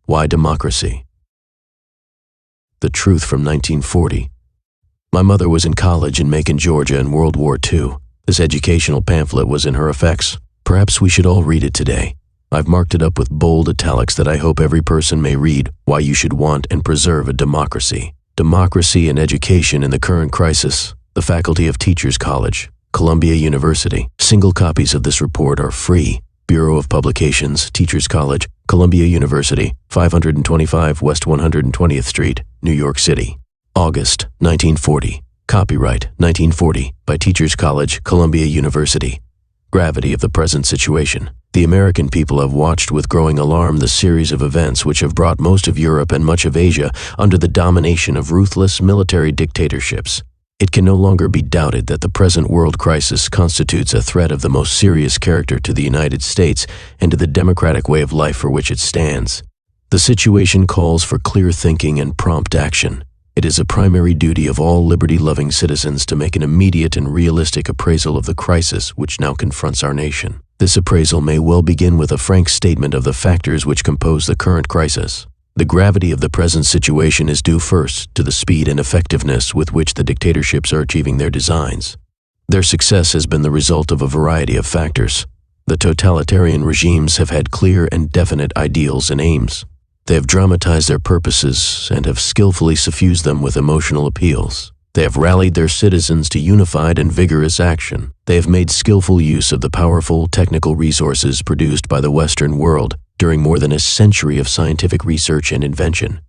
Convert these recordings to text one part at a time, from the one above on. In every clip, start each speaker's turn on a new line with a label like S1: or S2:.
S1: Why democracy? The truth from 1940. My mother was in college in Macon, Georgia in World War II. This educational pamphlet was in her effects. Perhaps we should all read it today. I've marked it up with bold italics that I hope every person may read. Why you should want and preserve a democracy. Democracy and education in the current crisis. The Faculty of Teachers College, Columbia University. Single copies of this report are free. Bureau of Publications, Teachers College, Columbia University, 525 West 120th Street, New York City. August 1940. Copyright 1940 by Teachers College, Columbia University. Gravity of the present situation. The American people have watched with growing alarm the series of events which have brought most of Europe and much of Asia under the domination of ruthless military dictatorships. It can no longer be doubted that the present world crisis constitutes a threat of the most serious character to the United States and to the democratic way of life for which it stands. The situation calls for clear thinking and prompt action. It is a primary duty of all liberty-loving citizens to make an immediate and realistic appraisal of the crisis which now confronts our nation. This appraisal may well begin with a frank statement of the factors which compose the current crisis. The gravity of the present situation is due first to the speed and effectiveness with which the dictatorships are achieving their designs. Their success has been the result of a variety of factors. The totalitarian regimes have had clear and definite ideals and aims. They have dramatized their purposes and have skillfully suffused them with emotional appeals. They have rallied their citizens to unified and vigorous action. They have made skillful use of the powerful technical resources produced by the Western world during more than a century of scientific research and invention.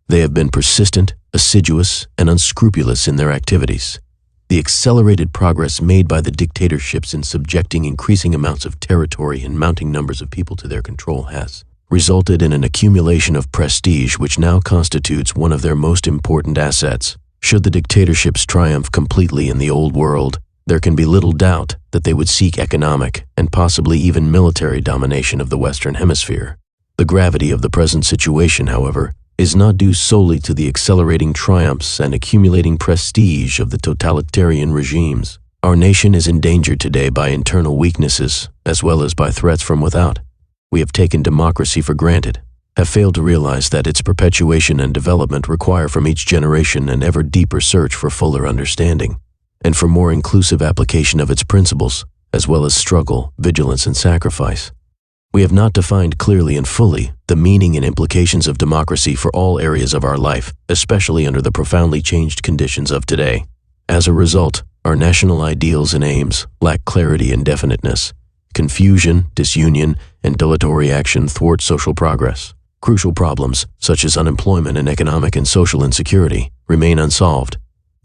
S1: They have been persistent, assiduous, and unscrupulous in their activities. The accelerated progress made by the dictatorships in subjecting increasing amounts of territory and mounting numbers of people to their control has resulted in an accumulation of prestige which now constitutes one of their most important assets. Should the dictatorships triumph completely in the old world, there can be little doubt that they would seek economic and possibly even military domination of the Western Hemisphere. The gravity of the present situation, however, is not due solely to the accelerating triumphs and accumulating prestige of the totalitarian regimes. Our nation is endangered today by internal weaknesses as well as by threats from without. We have taken democracy for granted, have failed to realize that its perpetuation and development require from each generation an ever deeper search for fuller understanding and for more inclusive application of its principles, as well as struggle, vigilance, and sacrifice. We have not defined clearly and fully the meaning and implications of democracy for all areas of our life, especially under the profoundly changed conditions of today. As a result, our national ideals and aims lack clarity and definiteness. Confusion, disunion, and dilatory action thwart social progress. Crucial problems, such as unemployment and economic and social insecurity, remain unsolved.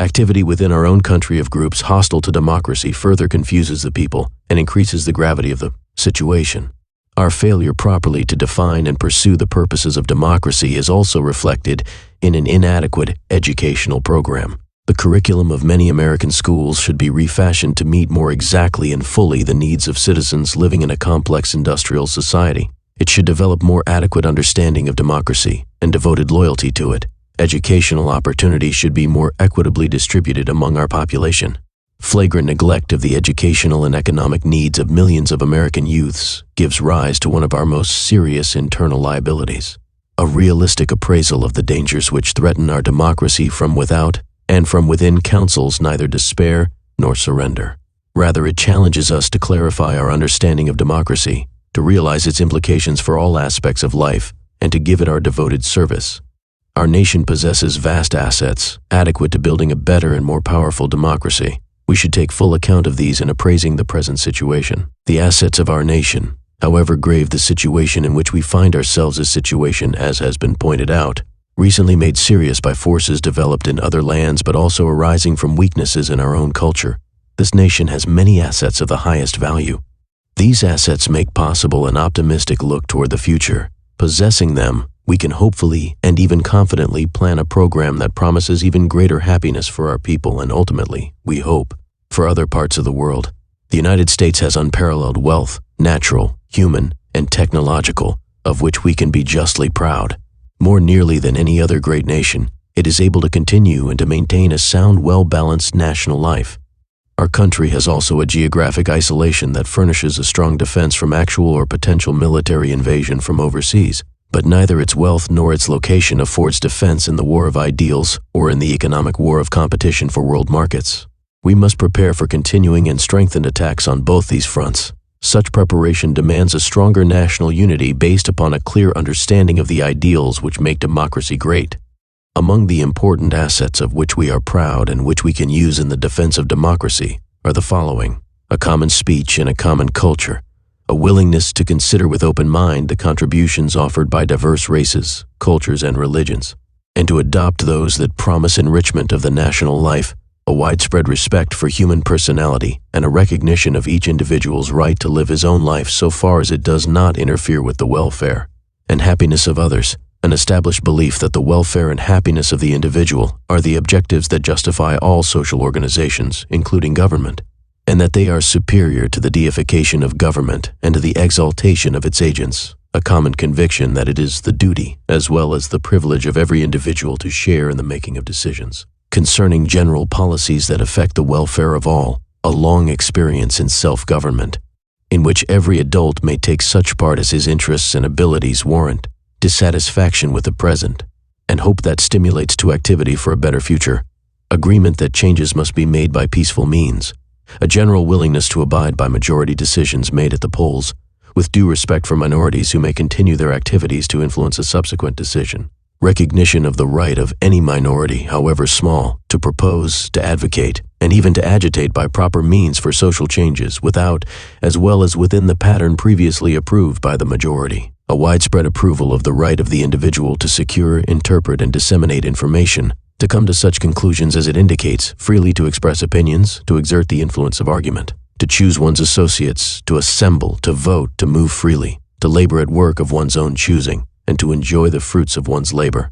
S1: Activity within our own country of groups hostile to democracy further confuses the people and increases the gravity of the situation. Our failure properly to define and pursue the purposes of democracy is also reflected in an inadequate educational program. The curriculum of many American schools should be refashioned to meet more exactly and fully the needs of citizens living in a complex industrial society. It should develop more adequate understanding of democracy and devoted loyalty to it. Educational opportunities should be more equitably distributed among our population. Flagrant neglect of the educational and economic needs of millions of American youths gives rise to one of our most serious internal liabilities. A realistic appraisal of the dangers which threaten our democracy from without and from within counsels neither despair nor surrender. Rather, it challenges us to clarify our understanding of democracy, to realize its implications for all aspects of life, and to give it our devoted service. Our nation possesses vast assets, adequate to building a better and more powerful democracy. We should take full account of these in appraising the present situation. The assets of our nation, however grave the situation in which we find ourselves, a situation, as has been pointed out, recently made serious by forces developed in other lands but also arising from weaknesses in our own culture. This nation has many assets of the highest value. These assets make possible an optimistic look toward the future. Possessing them, we can hopefully and even confidently plan a program that promises even greater happiness for our people and ultimately, we hope, for other parts of the world. The United States has unparalleled wealth, natural, human, and technological, of which we can be justly proud. More nearly than any other great nation, it is able to continue and to maintain a sound, well-balanced national life. Our country has also a geographic isolation that furnishes a strong defense from actual or potential military invasion from overseas. but neither its wealth nor its location affords defense in the war of ideals or in the economic war of competition for world markets. We must prepare for continuing and strengthened attacks on both these fronts. Such preparation demands a stronger national unity based upon a clear understanding of the ideals which make democracy great. Among the important assets of which we are proud and which we can use in the defense of democracy are the following: a common speech and a common culture, a willingness to consider with open mind the contributions offered by diverse races, cultures, and religions, and to adopt those that promise enrichment of the national life, a widespread respect for human personality, and a recognition of each individual's right to live his own life so far as it does not interfere with the welfare and happiness of others, an established belief that the welfare and happiness of the individual are the objectives that justify all social organizations, including government, and that they are superior to the deification of government and to the exaltation of its agents, a common conviction that it is the duty as well as the privilege of every individual to share in the making of decisions concerning general policies that affect the welfare of all, a long experience in self-government, in which every adult may take such part as his interests and abilities warrant, dissatisfaction with the present, and hope that stimulates to activity for a better future, agreement that changes must be made by peaceful means, a general willingness to abide by majority decisions made at the polls, with due respect for minorities who may continue their activities to influence a subsequent decision, recognition of the right of any minority, however small, to propose, to advocate, and even to agitate by proper means for social changes without, as well as within the pattern previously approved by the majority, a widespread approval of the right of the individual to secure, interpret, and disseminate information, to come to such conclusions as it indicates, freely to express opinions, to exert the influence of argument, to choose one's associates, to assemble, to vote, to move freely, to labor at work of one's own choosing, and to enjoy the fruits of one's labor,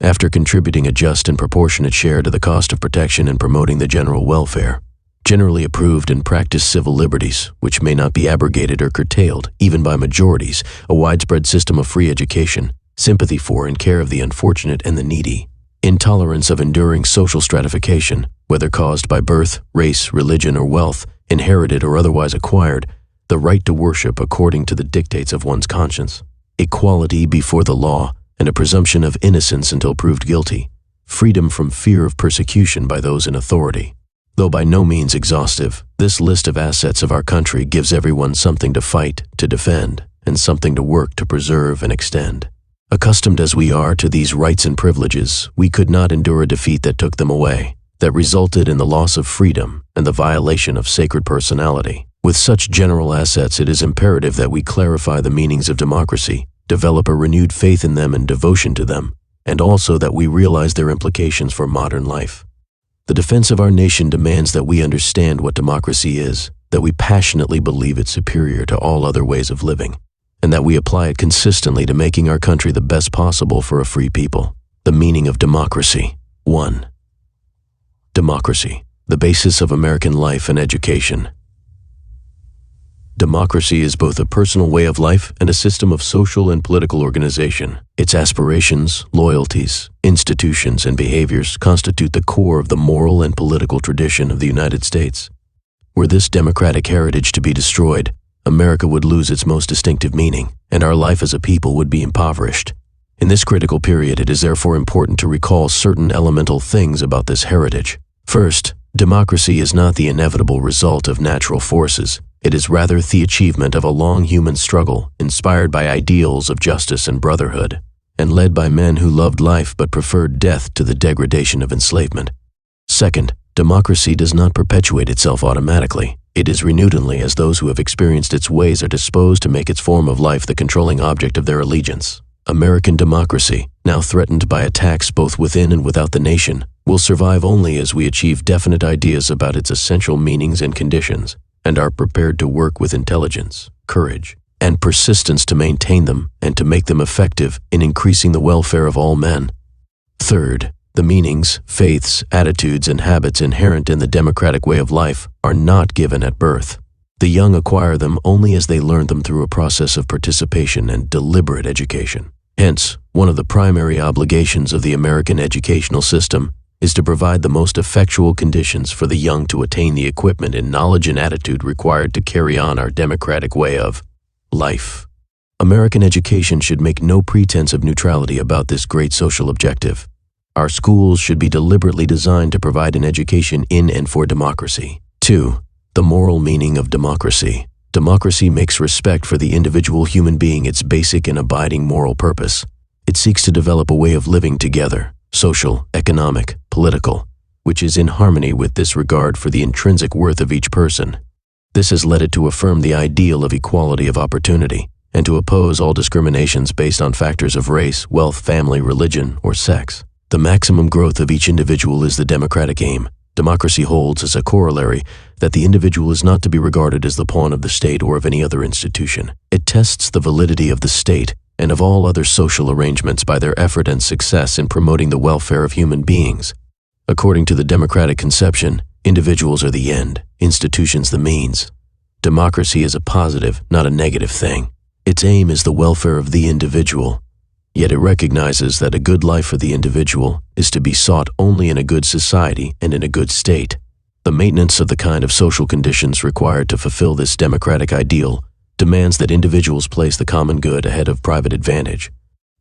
S1: after contributing a just and proportionate share to the cost of protection and promoting the general welfare, generally approved and practiced civil liberties, which may not be abrogated or curtailed, even by majorities, a widespread system of free education, sympathy for and care of the unfortunate and the needy, intolerance of enduring social stratification, whether caused by birth, race, religion, or wealth, inherited or otherwise acquired, the right to worship according to the dictates of one's conscience, equality before the law, and a presumption of innocence until proved guilty, freedom from fear of persecution by those in authority. Though by no means exhaustive, this list of assets of our country gives everyone something to fight, to defend, and something to work to preserve and extend. Accustomed as we are to these rights and privileges, we could not endure a defeat that took them away, that resulted in the loss of freedom and the violation of sacred personality. With such general assets, it is imperative that we clarify the meanings of democracy, develop a renewed faith in them and devotion to them, and also that we realize their implications for modern life. The defense of our nation demands that we understand what democracy is, that we passionately believe it superior to all other ways of living, and that we apply it consistently to making our country the best possible for a free people. The meaning of democracy. 1. Democracy, the basis of American life and education. Democracy is both a personal way of life and a system of social and political organization. Its aspirations, loyalties, institutions, and behaviors constitute the core of the moral and political tradition of the United States. Were this democratic heritage to be destroyed, America would lose its most distinctive meaning, and our life as a people would be impoverished. In this critical period, it is therefore important to recall certain elemental things about this heritage. First, democracy is not the inevitable result of natural forces. It is rather the achievement of a long human struggle, inspired by ideals of justice and brotherhood, and led by men who loved life but preferred death to the degradation of enslavement. Second, democracy does not perpetuate itself automatically. It is renewedly as those who have experienced its ways are disposed to make its form of life the controlling object of their allegiance. American democracy, now threatened by attacks both within and without the nation, will survive only as we achieve definite ideas about its essential meanings and conditions, and are prepared to work with intelligence, courage, and persistence to maintain them and to make them effective in increasing the welfare of all men. Third, the meanings, faiths, attitudes, and habits inherent in the democratic way of life are not given at birth. The young acquire them only as they learn them through a process of participation and deliberate education. Hence, one of the primary obligations of the American educational system is to provide the most effectual conditions for the young to attain the equipment in knowledge and attitude required to carry on our democratic way of life. American education should make no pretense of neutrality about this great social objective. Our schools should be deliberately designed to provide an education in and for democracy. 2. The moral meaning of democracy. Democracy makes respect for the individual human being its basic and abiding moral purpose. It seeks to develop a way of living together, social, economic, political, which is in harmony with this regard for the intrinsic worth of each person. This has led it to affirm the ideal of equality of opportunity and to oppose all discriminations based on factors of race, wealth, family, religion, or sex. The maximum growth of each individual is the democratic aim. Democracy holds as a corollary that the individual is not to be regarded as the pawn of the state or of any other institution. It tests the validity of the state and of all other social arrangements by their effort and success in promoting the welfare of human beings. According to the democratic conception, individuals are the end, institutions the means. Democracy is a positive, not a negative thing. Its aim is the welfare of the individual. Yet it recognizes that a good life for the individual is to be sought only in a good society and in a good state. The maintenance of the kind of social conditions required to fulfill this democratic ideal demands that individuals place the common good ahead of private advantage.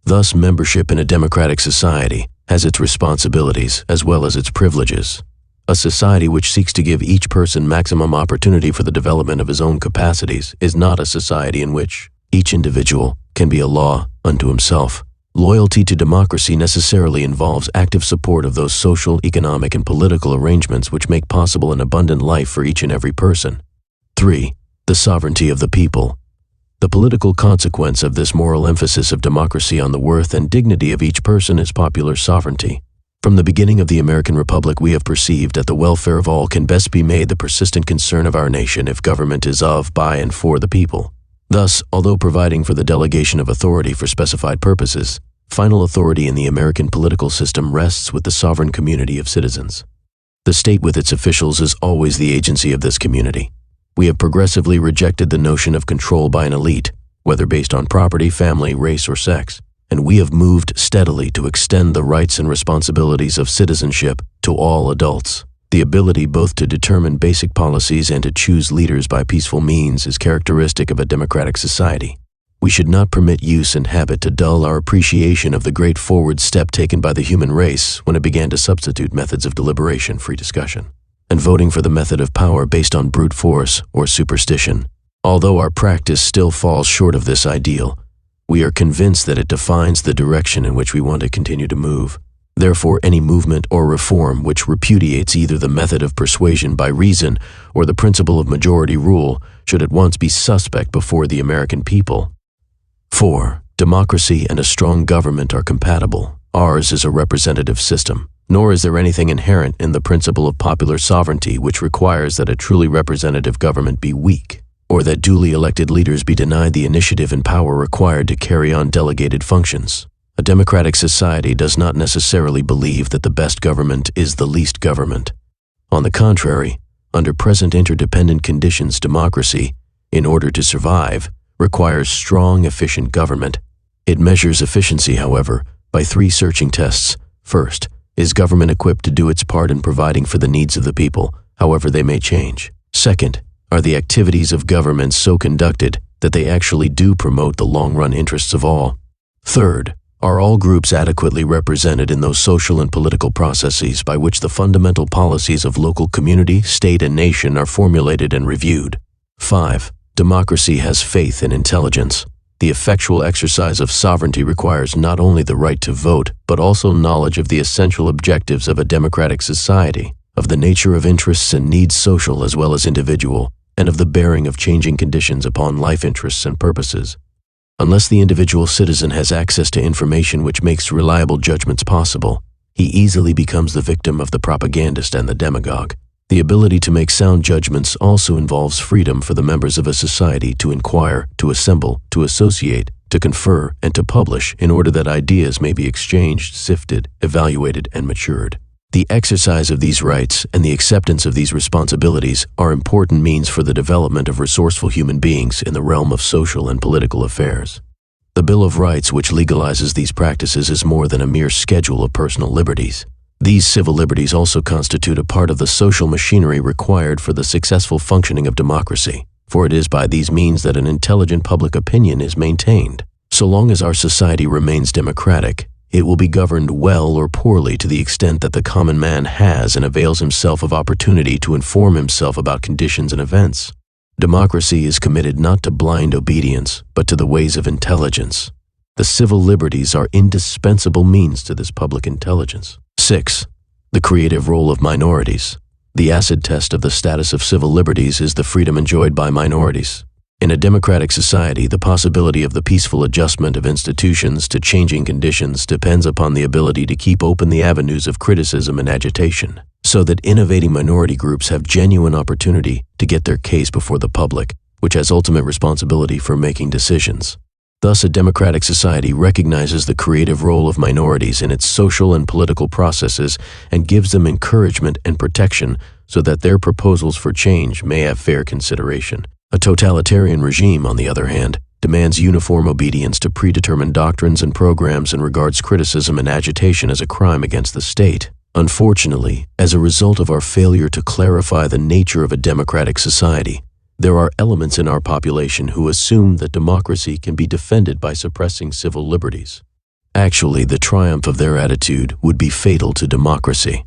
S1: Thus, membership in a democratic society has its responsibilities as well as its privileges. A society which seeks to give each person maximum opportunity for the development of his own capacities is not a society in which each individual can be a law unto himself. Loyalty to democracy necessarily involves active support of those social, economic, and political arrangements which make possible an abundant life for each and every person. 3. The sovereignty of the people. The political consequence of this moral emphasis of democracy on the worth and dignity of each person is popular sovereignty. From the beginning of the American Republic, we have perceived that the welfare of all can best be made the persistent concern of our nation if government is of, by, and for the people. Thus, although providing for the delegation of authority for specified purposes, final authority in the American political system rests with the sovereign community of citizens. The state with its officials is always the agency of this community. We have progressively rejected the notion of control by an elite, whether based on property, family, race, or sex, and we have moved steadily to extend the rights and responsibilities of citizenship to all adults. The ability both to determine basic policies and to choose leaders by peaceful means is characteristic of a democratic society. We should not permit use and habit to dull our appreciation of the great forward step taken by the human race when it began to substitute methods of deliberation, free discussion, and voting for the method of power based on brute force or superstition. Although our practice still falls short of this ideal, we are convinced that it defines the direction in which we want to continue to move. Therefore, any movement or reform which repudiates either the method of persuasion by reason or the principle of majority rule should at once be suspect before the American people. 4. Democracy and a strong government are compatible. Ours is a representative system, nor is there anything inherent in the principle of popular sovereignty which requires that a truly representative government be weak, or that duly elected leaders be denied the initiative and power required to carry on delegated functions. A democratic society does not necessarily believe that the best government is the least government. On the contrary, under present interdependent conditions, democracy, in order to survive, requires strong, efficient government. It measures efficiency, however, by 3 searching tests. First, is government equipped to do its part in providing for the needs of the people, however they may change? Second, are the activities of government so conducted that they actually do promote the long-run interests of all? Third, are all groups adequately represented in those social and political processes by which the fundamental policies of local community, state, and nation are formulated and reviewed? 5. Democracy has faith in intelligence. The effectual exercise of sovereignty requires not only the right to vote, but also knowledge of the essential objectives of a democratic society, of the nature of interests and needs social as well as individual, and of the bearing of changing conditions upon life interests and purposes. Unless the individual citizen has access to information which makes reliable judgments possible, he easily becomes the victim of the propagandist and the demagogue. The ability to make sound judgments also involves freedom for the members of a society to inquire, to assemble, to associate, to confer, and to publish in order that ideas may be exchanged, sifted, evaluated, and matured. The exercise of these rights and the acceptance of these responsibilities are important means for the development of resourceful human beings in the realm of social and political affairs. The Bill of Rights, which legalizes these practices, is more than a mere schedule of personal liberties. These civil liberties also constitute a part of the social machinery required for the successful functioning of democracy. for it is by these means that an intelligent public opinion is maintained. So long as our society remains democratic, it will be governed well or poorly to the extent that the common man has and avails himself of opportunity to inform himself about conditions and events. Democracy is committed not to blind obedience, but to the ways of intelligence. The civil liberties are indispensable means to this public intelligence. 6. The creative role of minorities. The acid test of the status of civil liberties is the freedom enjoyed by minorities. In a democratic society, the possibility of the peaceful adjustment of institutions to changing conditions depends upon the ability to keep open the avenues of criticism and agitation, so that innovating minority groups have genuine opportunity to get their case before the public, which has ultimate responsibility for making decisions. Thus, a democratic society recognizes the creative role of minorities in its social and political processes and gives them encouragement and protection so that their proposals for change may have fair consideration. A totalitarian regime, on the other hand, demands uniform obedience to predetermined doctrines and programs and regards criticism and agitation as a crime against the state. Unfortunately, as a result of our failure to clarify the nature of a democratic society, there are elements in our population who assume that democracy can be defended by suppressing civil liberties. Actually, the triumph of their attitude would be fatal to democracy.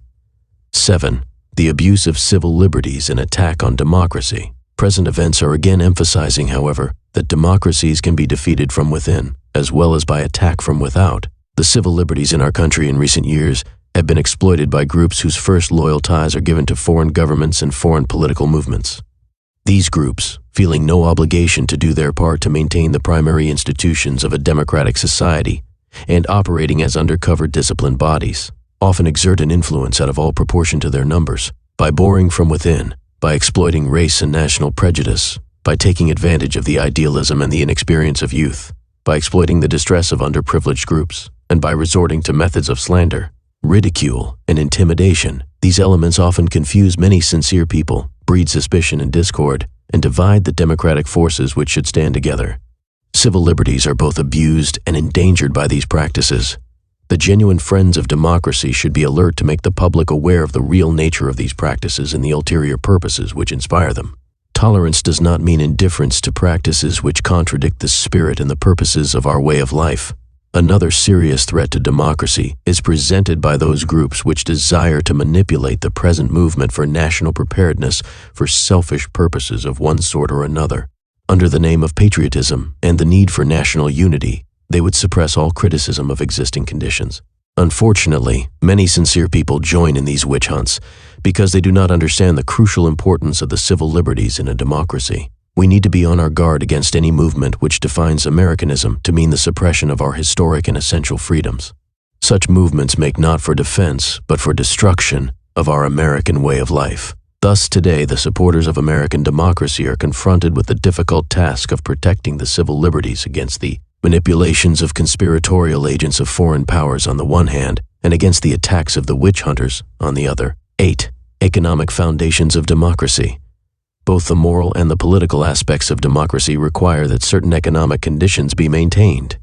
S1: 7. The abuse of civil liberties and attack on democracy. Present events are again emphasizing, however, that democracies can be defeated from within, as well as by attack from without. The civil liberties in our country in recent years have been exploited by groups whose first loyal ties are given to foreign governments and foreign political movements. These groups, feeling no obligation to do their part to maintain the primary institutions of a democratic society and operating as undercover disciplined bodies, often exert an influence out of all proportion to their numbers, by boring from within, by exploiting race and national prejudice, by taking advantage of the idealism and the inexperience of youth, by exploiting the distress of underprivileged groups, and by resorting to methods of slander, ridicule, and intimidation. These elements often confuse many sincere people, breed suspicion and discord, and divide the democratic forces which should stand together. Civil liberties are both abused and endangered by these practices. The genuine friends of democracy should be alert to make the public aware of the real nature of these practices and the ulterior purposes which inspire them. Tolerance does not mean indifference to practices which contradict the spirit and the purposes of our way of life. Another serious threat to democracy is presented by those groups which desire to manipulate the present movement for national preparedness for selfish purposes of one sort or another. Under the name of patriotism and the need for national unity, they would suppress all criticism of existing conditions. Unfortunately, many sincere people join in these witch hunts because they do not understand the crucial importance of the civil liberties in a democracy. We need to be on our guard against any movement which defines Americanism to mean the suppression of our historic and essential freedoms. Such movements make not for defense, but for destruction of our American way of life. Thus, today, the supporters of American democracy are confronted with the difficult task of protecting the civil liberties against the manipulations of conspiratorial agents of foreign powers on the one hand, and against the attacks of the witch hunters on the other. 8. Economic foundations of democracy. Both the moral and the political aspects of democracy require that certain economic conditions be maintained.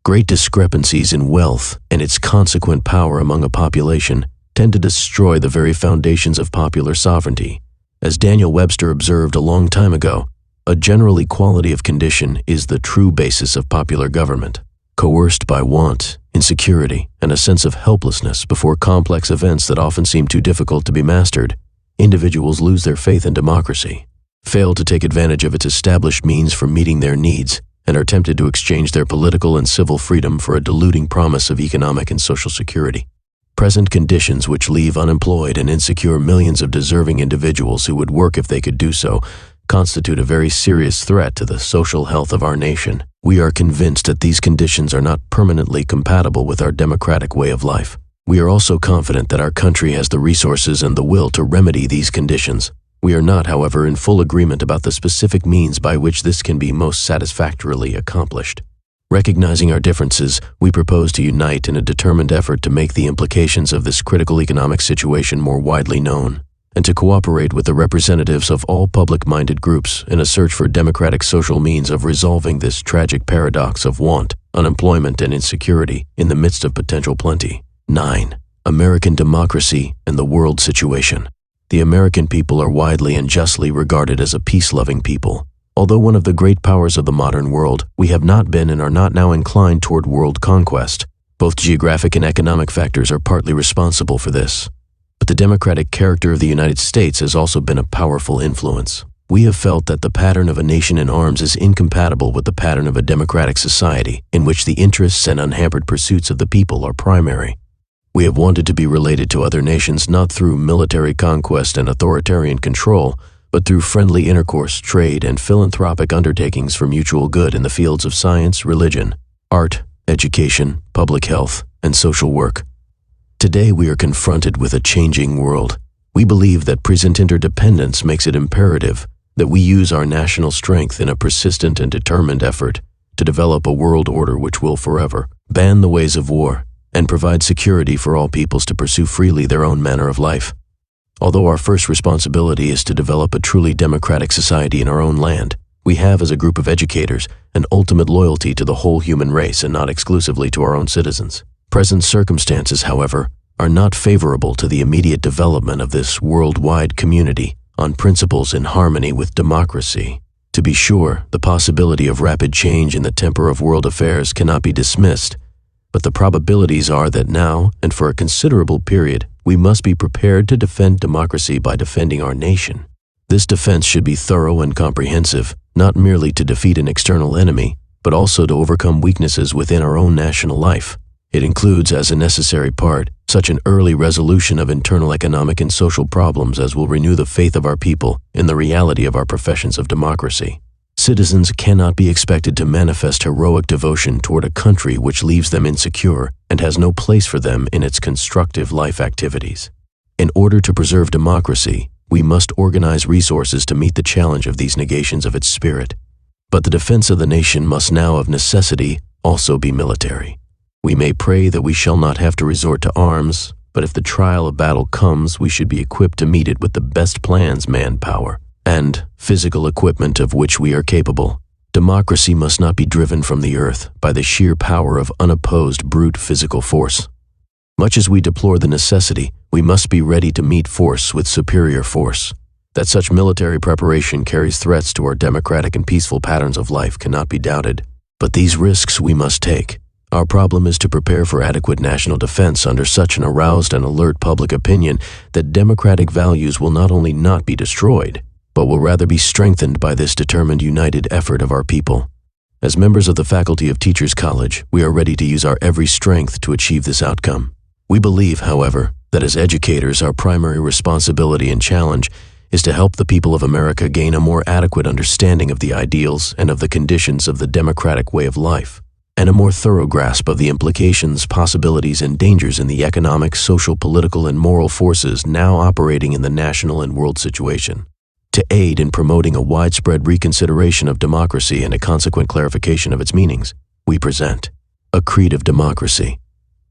S1: Great discrepancies in wealth and its consequent power among a population tend to destroy the very foundations of popular sovereignty. As Daniel Webster observed a long time ago, a general equality of condition is the true basis of popular government. Coerced by want, insecurity, and a sense of helplessness before complex events that often seem too difficult to be mastered, individuals lose their faith in democracy, fail to take advantage of its established means for meeting their needs, and are tempted to exchange their political and civil freedom for a deluding promise of economic and social security. Present conditions which leave unemployed and insecure millions of deserving individuals who would work if they could do so constitute a very serious threat to the social health of our nation. We are convinced that these conditions are not permanently compatible with our democratic way of life. We are also confident that our country has the resources and the will to remedy these conditions. We are not, however, in full agreement about the specific means by which this can be most satisfactorily accomplished. Recognizing our differences, we propose to unite in a determined effort to make the implications of this critical economic situation more widely known, and to cooperate with the representatives of all public-minded groups in a search for democratic social means of resolving this tragic paradox of want, unemployment, and insecurity in the midst of potential plenty. 9. American democracy and the world situation. The American people are widely and justly regarded as a peace-loving people. Although one of the great powers of the modern world, we have not been and are not now inclined toward world conquest. Both geographic and economic factors are partly responsible for this. But the democratic character of the United States has also been a powerful influence. We have felt that the pattern of a nation in arms is incompatible with the pattern of a democratic society, in which the interests and unhampered pursuits of the people are primary. We have wanted to be related to other nations not through military conquest and authoritarian control, but through friendly intercourse, trade, and philanthropic undertakings for mutual good in the fields of science, religion, art, education, public health, and social work. Today we are confronted with a changing world. We believe that present interdependence makes it imperative that we use our national strength in a persistent and determined effort to develop a world order which will forever ban the ways of war and provide security for all peoples to pursue freely their own manner of life. Although our first responsibility is to develop a truly democratic society in our own land, we have, as a group of educators, an ultimate loyalty to the whole human race and not exclusively to our own citizens. Present circumstances, however, are not favorable to the immediate development of this worldwide community on principles in harmony with democracy. To be sure, the possibility of rapid change in the temper of world affairs cannot be dismissed, but the probabilities are that now, and for a considerable period, we must be prepared to defend democracy by defending our nation. This defense should be thorough and comprehensive, not merely to defeat an external enemy, but also to overcome weaknesses within our own national life. It includes, as a necessary part, such an early resolution of internal economic and social problems as will renew the faith of our people in the reality of our professions of democracy. Citizens cannot be expected to manifest heroic devotion toward a country which leaves them insecure and has no place for them in its constructive life activities. In order to preserve democracy, we must organize resources to meet the challenge of these negations of its spirit. But the defense of the nation must now of necessity also be military. We may pray that we shall not have to resort to arms, but if the trial of battle comes, we should be equipped to meet it with the best plans, manpower, and physical equipment of which we are capable. Democracy must not be driven from the earth by the sheer power of unopposed brute physical force. Much as we deplore the necessity, we must be ready to meet force with superior force. That such military preparation carries threats to our democratic and peaceful patterns of life cannot be doubted. But these risks we must take. Our problem is to prepare for adequate national defense under such an aroused and alert public opinion that democratic values will not only not be destroyed, but will rather be strengthened by this determined united effort of our people. As members of the Faculty of Teachers College, we are ready to use our every strength to achieve this outcome. We believe, however, that as educators, our primary responsibility and challenge is to help the people of America gain a more adequate understanding of the ideals and of the conditions of the democratic way of life, and a more thorough grasp of the implications, possibilities, and dangers in the economic, social, political, and moral forces now operating in the national and world situation. To aid in promoting a widespread reconsideration of democracy and a consequent clarification of its meanings, we present a creed of democracy.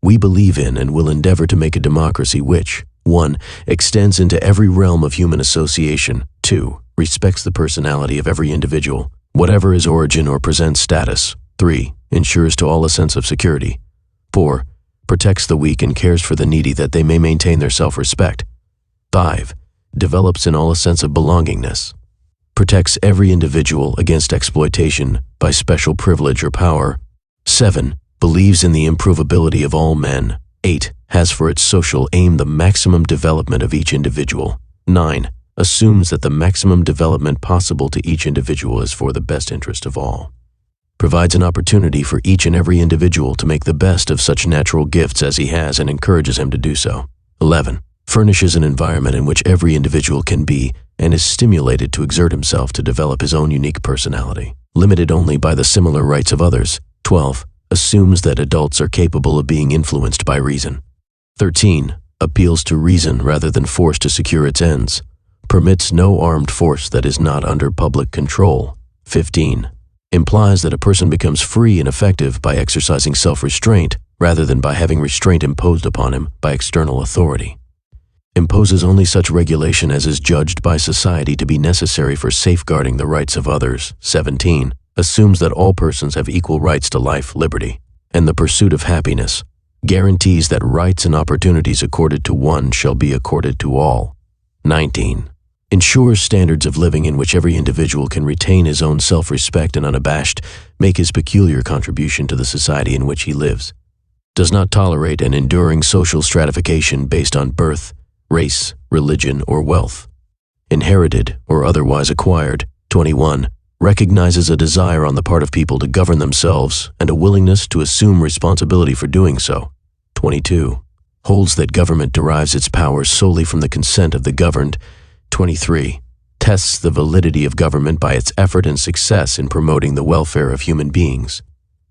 S1: We believe in and will endeavor to make a democracy which, 1. Extends into every realm of human association, 2. Respects the personality of every individual, whatever his origin or present status, 3. Ensures to all a sense of security, 4. Protects the weak and cares for the needy that they may maintain their self-respect, 5. Develops in all a sense of belongingness, protects every individual against exploitation by special privilege or power, 7. Believes in the improvability of all men, 8. Has for its social aim the maximum development of each individual, 9. Assumes that the maximum development possible to each individual is for the best interest of all, provides an opportunity for each and every individual to make the best of such natural gifts as he has and encourages him to do so, 11. Furnishes an environment in which every individual can be and is stimulated to exert himself to develop his own unique personality, limited only by the similar rights of others, 12. Assumes that adults are capable of being influenced by reason, 13. Appeals to reason rather than force to secure its ends, permits no armed force that is not under public control, 15. Implies that a person becomes free and effective by exercising self-restraint rather than by having restraint imposed upon him by external authority. Imposes only such regulation as is judged by society to be necessary for safeguarding the rights of others, 17. Assumes that all persons have equal rights to life, liberty, and the pursuit of happiness, guarantees that rights and opportunities accorded to one shall be accorded to all, 19. ensures standards of living in which every individual can retain his own self-respect and unabashed make his peculiar contribution to the society in which he lives, does not tolerate an enduring social stratification based on birth, race, religion, or wealth, inherited or otherwise acquired. 21. Recognizes a desire on the part of people to govern themselves and a willingness to assume responsibility for doing so. 22. Holds that government derives its power solely from the consent of the governed. 23. Tests the validity of government by its effort and success in promoting the welfare of human beings.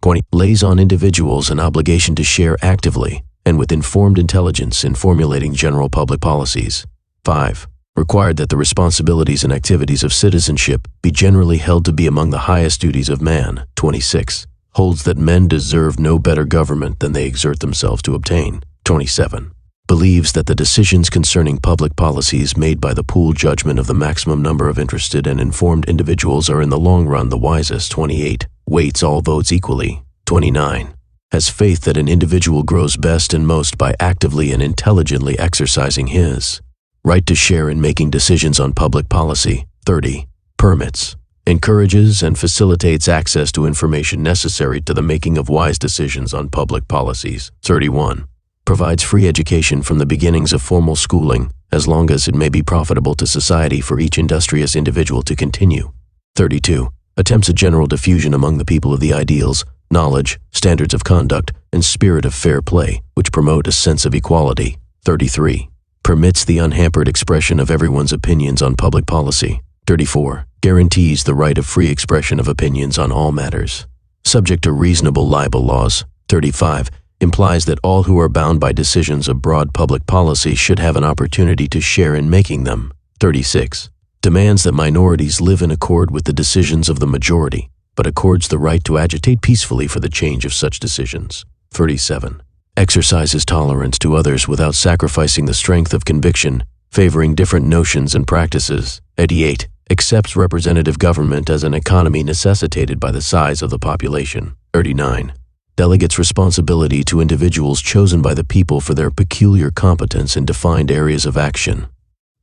S1: 20. Lays on individuals an obligation to share actively and with informed intelligence in formulating general public policies. 5. Required that the responsibilities and activities of citizenship be generally held to be among the highest duties of man. 26. Holds that men deserve no better government than they exert themselves to obtain. 27. Believes that the decisions concerning public policies made by the pooled judgment of the maximum number of interested and informed individuals are in the long run the wisest. 28. Weights all votes equally. 29. Has faith that an individual grows best and most by actively and intelligently exercising his right to share in making decisions on public policy. 30. Permits, encourages, and facilitates access to information necessary to the making of wise decisions on public policies. 31. Provides free education from the beginnings of formal schooling, as long as it may be profitable to society for each industrious individual to continue. 32. Attempts a general diffusion among the people of the ideals, knowledge, standards of conduct, and spirit of fair play, which promote a sense of equality. 33. Permits the unhampered expression of everyone's opinions on public policy. 34. Guarantees the right of free expression of opinions on all matters, subject to reasonable libel laws. 35. Implies that all who are bound by decisions of broad public policy should have an opportunity to share in making them. 36. Demands that minorities live in accord with the decisions of the majority, but accords the right to agitate peacefully for the change of such decisions. 37. Exercises tolerance to others without sacrificing the strength of conviction, favoring different notions and practices. 88. Accepts representative government as an economy necessitated by the size of the population. 39. Delegates responsibility to individuals chosen by the people for their peculiar competence in defined areas of action,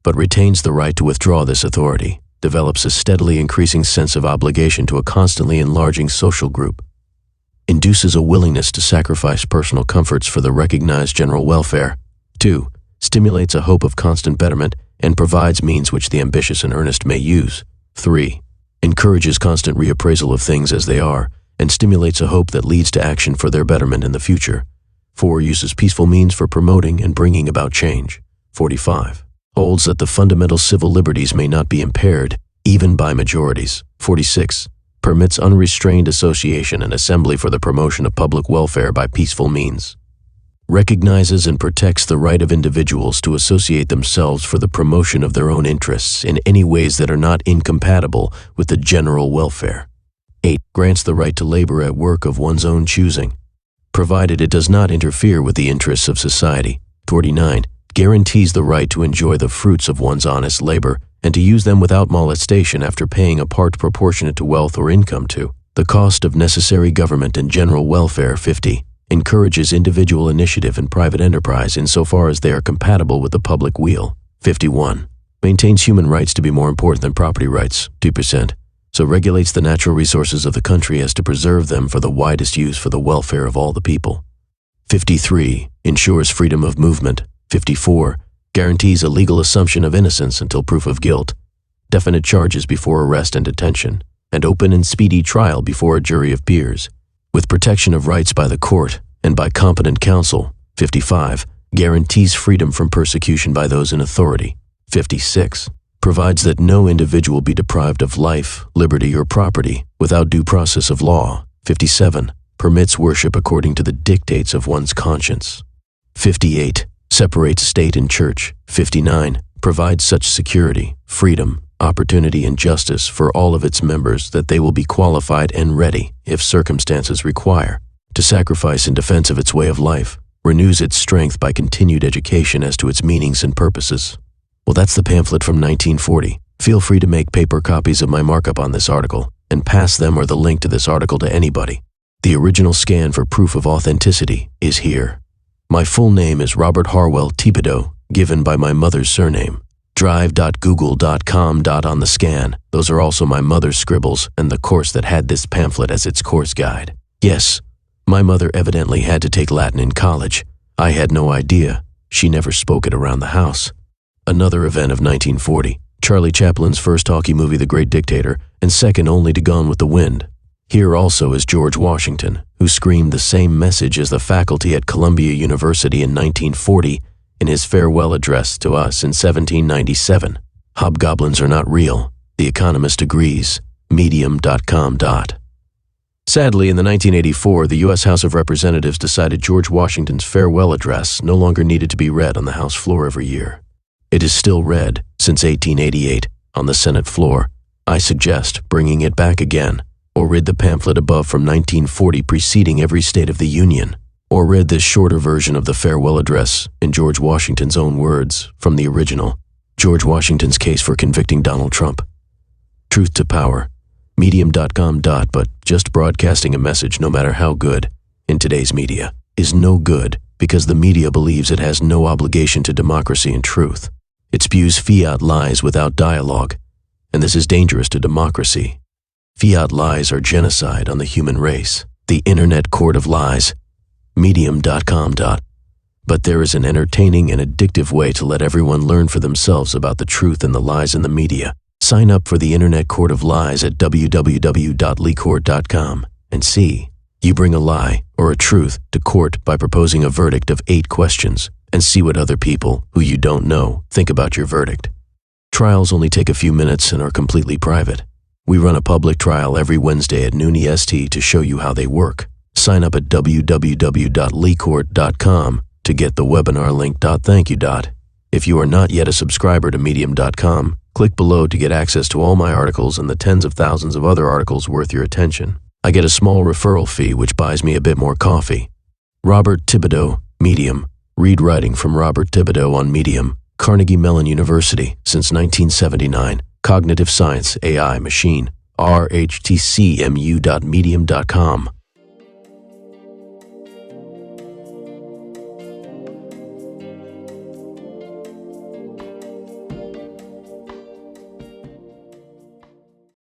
S1: but retains the right to withdraw this authority, develops a steadily increasing sense of obligation to a constantly enlarging social group, induces a willingness to sacrifice personal comforts for the recognized general welfare. 2. Stimulates a hope of constant betterment and provides means which the ambitious and earnest may use. 3. Encourages constant reappraisal of things as they are and stimulates a hope that leads to action for their betterment in the future. 4. Uses peaceful means for promoting and bringing about change. 45. Holds that the fundamental civil liberties may not be impaired, even by majorities. 46. Permits unrestrained association and assembly for the promotion of public welfare by peaceful means. Recognizes and protects the right of individuals to associate themselves for the promotion of their own interests in any ways that are not incompatible with the general welfare. 8. Grants the right to labor at work of one's own choosing, provided it does not interfere with the interests of society. 49. Guarantees the right to enjoy the fruits of one's honest labor and to use them without molestation after paying a part proportionate to wealth or income to the cost of necessary government and general welfare. 50. Encourages individual initiative and private enterprise insofar as they are compatible with the public weal. 51. Maintains human rights to be more important than property rights. 2%. So regulates the natural resources of the country as to preserve them for the widest use for the welfare of all the people. 53. Ensures freedom of movement. 54. Guarantees a legal assumption of innocence until proof of guilt, definite charges before arrest and detention, and open and speedy trial before a jury of peers, with protection of rights by the court and by competent counsel. 55. Guarantees freedom from persecution by those in authority. 56. Provides that no individual be deprived of life, liberty, or property without due process of law. 57. Permits worship according to the dictates of one's conscience. 58. Separates state and church. 59. Provides such security, freedom, opportunity, and justice for all of its members that they will be qualified and ready, if circumstances require, to sacrifice in defense of its way of life, renews its strength by continued education as to its meanings and purposes. Well, that's the pamphlet from 1940. Feel free to make paper copies of my markup on this article and pass them or the link to this article to anybody. The original scan for proof of authenticity is here. My full name is Robert Harwell Thibodeau, given by my mother's surname. drive.google.com. On the scan. Those are also my mother's scribbles and the course that had this pamphlet as its course guide. Yes, my mother evidently had to take Latin in college. I had no idea. She never spoke it around the house. Another event of 1940. Charlie Chaplin's first talkie movie, The Great Dictator, and second only to Gone with the Wind. Here also is George Washington, who screamed the same message as the faculty at Columbia University in 1940 in his farewell address to us in 1797. Hobgoblins are not real. The Economist agrees. Medium.com. Sadly, in the 1984, the U.S. House of Representatives decided George Washington's farewell address no longer needed to be read on the House floor every year. It is still read, since 1888, on the Senate floor. I suggest bringing it back again, or read the pamphlet above from 1940 preceding every State of the Union, or read this shorter version of the farewell address in George Washington's own words from the original. George Washington's case for convicting Donald Trump. Truth to power. Medium.com. But just broadcasting a message, no matter how good, in today's media, is no good because the media believes it has no obligation to democracy and truth. It spews fiat lies without dialogue, and this is dangerous to democracy. Fiat lies are genocide on the human race. The internet court of lies. Medium.com. But there is an entertaining and addictive way to let everyone learn for themselves about the truth and the lies in the media. Sign up for the Internet Court of Lies at www.lecourt.com and see. You bring a lie or a truth to court by proposing a verdict of 8 questions and see what other people, who you don't know, think about your verdict. Trials only take a few minutes and are completely private. We run a public trial every Wednesday at noon EST to show you how they work. Sign up at www.lecourt.com to get the webinar link. Thank you. If you are not yet a subscriber to Medium.com, click below to get access to all my articles and the tens of thousands of other articles worth your attention. I get a small referral fee which buys me a bit more coffee. Robert Thibodeau, Medium. Read writing from Robert Thibodeau on Medium. Carnegie Mellon University since 1979. Cognitive Science, AI, Machine. rhtcmu.medium.com.